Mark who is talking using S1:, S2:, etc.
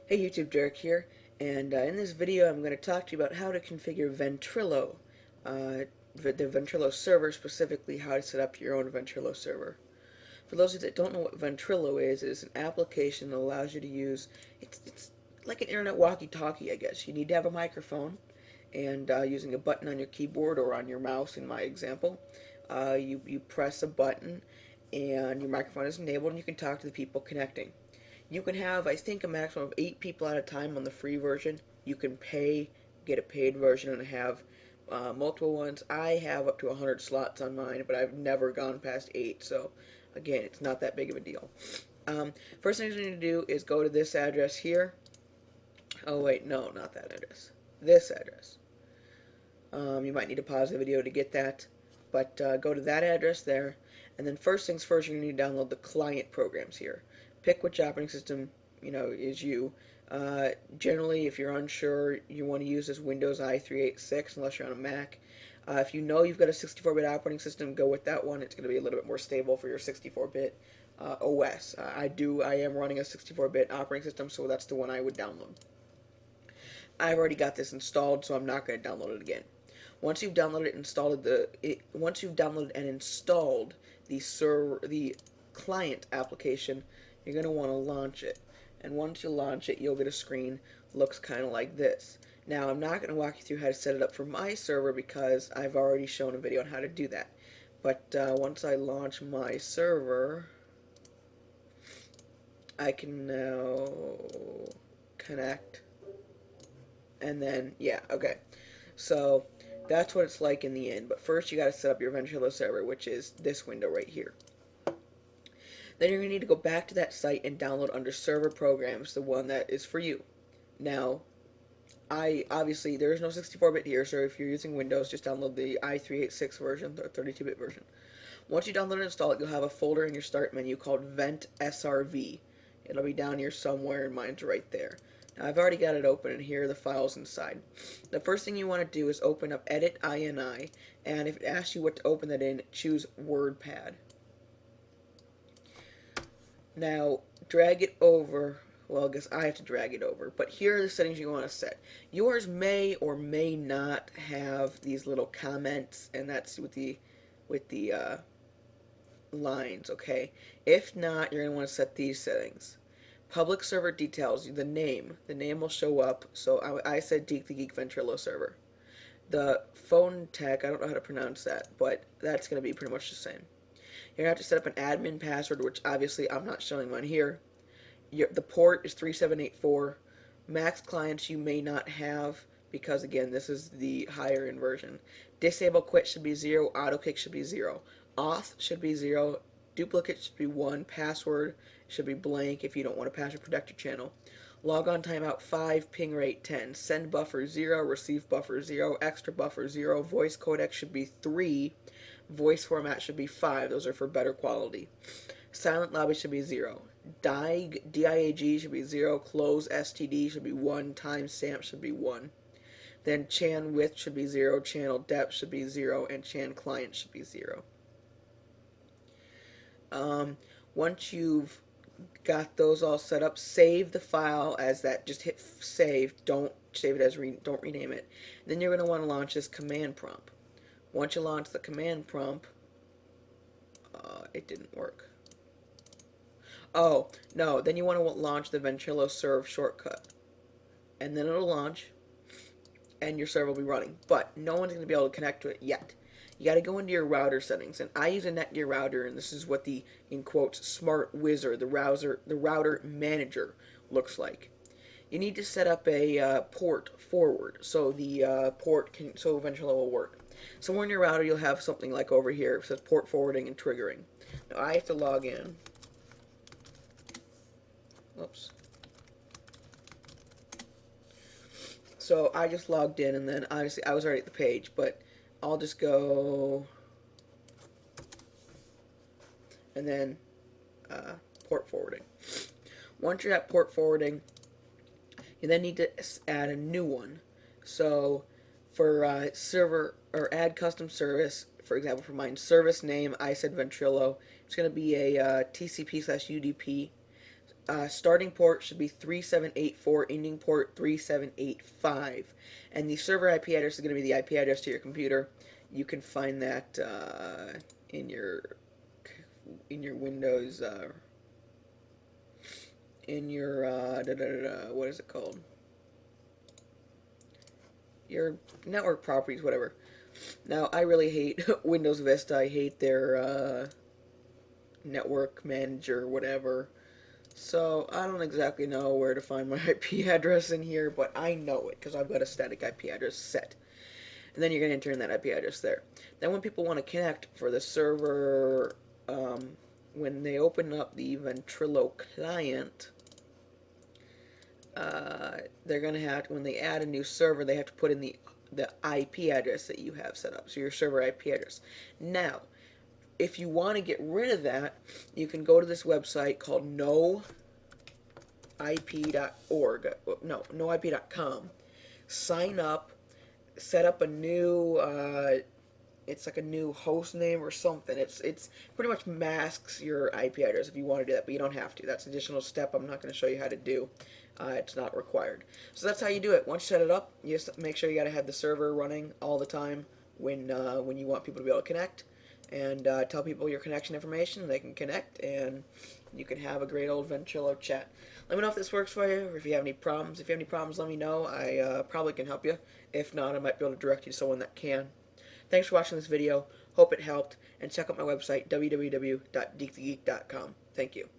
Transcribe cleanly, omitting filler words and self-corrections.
S1: Hey YouTube, Derek here, and in this video I'm going to talk to you about how to configure Ventrilo, the Ventrilo server, specifically how to set up your own Ventrilo server. For those of you that don't know what Ventrilo is, it is an application that allows you to use, it's like an internet walkie-talkie, I guess. You need to have a microphone, and using a button on your keyboard or on your mouse in my example, you press a button and your microphone is enabled and you can talk to the people connecting. You can have, I think, a maximum of 8 people at a time on the free version. You can get a paid version, and have multiple ones. I have up to 100 slots on mine, but I've never gone past 8, so again, it's not that big of a deal. First thing you need to do is go to this address here. Oh wait, no, not that address. This address. You might need to pause the video to get that, but go to that address there, and then first things first, you're going to need to download the client programs here. Pick which operating system is you. Generally, if you're unsure, you want to use this Windows i386 unless you're on a Mac. If you know you've got a 64-bit operating system, go with that one. It's going to be a little bit more stable for your 64-bit OS. I am running a 64-bit operating system, so that's the one I would download. I've already got this installed, so I'm not going to download it again. Once you've downloaded and installed the client application, you're going to want to launch it. And once you launch it, you'll get a screen looks kind of like this. Now, I'm not going to walk you through how to set it up for my server because I've already shown a video on how to do that. But once I launch my server, I can now connect. And then, yeah, okay. So that's what it's like in the end. But first, you got to set up your Ventrilo server, which is this window right here. Then you're going to need to go back to that site and download under server programs the one that is for you. Now, obviously there is no 64-bit here, so if you're using Windows, just download the i386 version, the 32-bit version. Once you download and install it, you'll have a folder in your start menu called Vent SRV. It'll be down here somewhere, and mine's right there. Now, I've already got it open, and here are the files inside. The first thing you want to do is open up Edit INI, and if it asks you what to open that in, choose WordPad. Now, drag it over. Well, I guess I have to drag it over. But here are the settings you want to set. Yours may or may not have these little comments, and that's with the lines, okay? If not, you're going to want to set these settings. Public server details, the name will show up. So I said Geek the Geek Ventrilo server. The phone tech, I don't know how to pronounce that, but that's going to be pretty much the same. You're going to have to set up an admin password, which obviously I'm not showing mine here. The port is 3784. Max clients you may not have because, again, this is the higher end version. Disable quit should be 0. Auto kick should be 0. Auth should be 0. Duplicate should be 1. Password should be blank if you don't want to password protect your channel. Logon timeout 5. Ping rate 10. Send buffer 0. Receive buffer 0. Extra buffer 0. Voice codec should be 3. Voice format should be 5. Those are for better quality. Silent lobby should be 0. DIAG should be 0. Close STD should be 1. Timestamp should be 1. Then chan width should be 0. Channel depth should be 0. And chan client should be 0. Once you've got those all set up, save the file as that. Just hit save. Don't save it as don't rename it. Then you're going to want to launch this command prompt. Once you launch the command prompt, it didn't work. Oh, no, then you want to launch the Ventrilo Serve shortcut. And then it'll launch, and your server will be running. But no one's going to be able to connect to it yet. You got to go into your router settings, and I use a Netgear router, and this is what the, in quotes, smart wizard, the router manager looks like. You need to set up a port forward, so the so Ventrilo will work. Somewhere in your router, you'll have something like over here. It says port forwarding and triggering. Now I have to log in. Oops. So I just logged in, and then obviously I was already at the page, but I'll just go and then port forwarding. Once you're at port forwarding, you then need to add a new one. So for server or add custom service, for example, for mine, service name, I said Ventrilo. It's going to be a TCP/UDP starting port should be 3784, ending port 3785, and the server IP address is going to be the IP address to your computer. You can find that in your Windows in your what is it called? Your network properties, whatever. Now, I really hate Windows Vista. I hate their network manager, whatever. So I don't exactly know where to find my IP address in here, but I know it because I've got a static IP address set. And then you're going to enter in that IP address there. Then when people want to connect for the server, when they open up the Ventrilo client, they're going to have to, when they add a new server, they have to put in the IP address that you have set up, so your server IP address. Now, if you want to get rid of that, you can go to this website called noip.org. No, noip.com. Sign up, set up a new it's like a new host name or something. It's pretty much masks your IP address if you want to do that, but you don't have to. That's an additional step I'm not going to show you how to do. It's not required. So that's how you do it. Once you set it up, you just make sure you got to have the server running all the time when you want people to be able to connect, and tell people your connection information. They can connect, and you can have a great old Ventrilo chat. Let me know if this works for you, or if you have any problems. If you have any problems, let me know. I probably can help you. If not, I might be able to direct you to someone that can. Thanks for watching this video. Hope it helped, and check out my website, www.geekthegeek.com. Thank you.